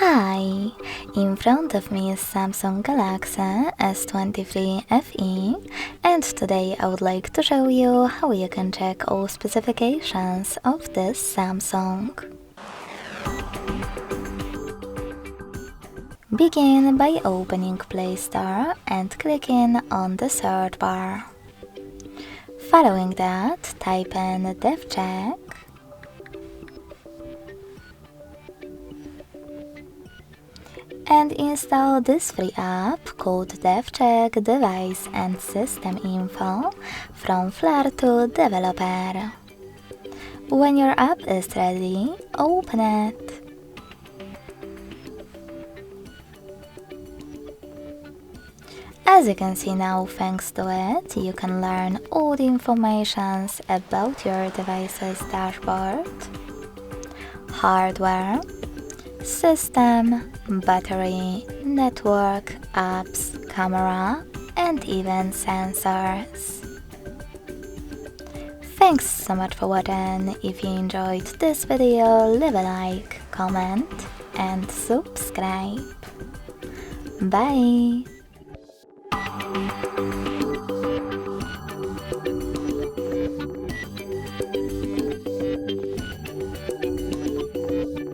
Hi! In front of me is Samsung Galaxy S23 FE, and today I would like to show you how you can check all specifications of this Samsung. Begin by opening Play Store and clicking on the search bar. Following that, type in DevCheck and install this free app called DevCheck Device and System Info from Flare to Developer. When your app is ready, open it. As you can see now, thanks to it, you can learn all the information about your device's dashboard, hardware, system, battery, network, apps, camera, and even sensors. Thanks so much for watching. If you enjoyed this video, leave a like, comment, and subscribe. Bye!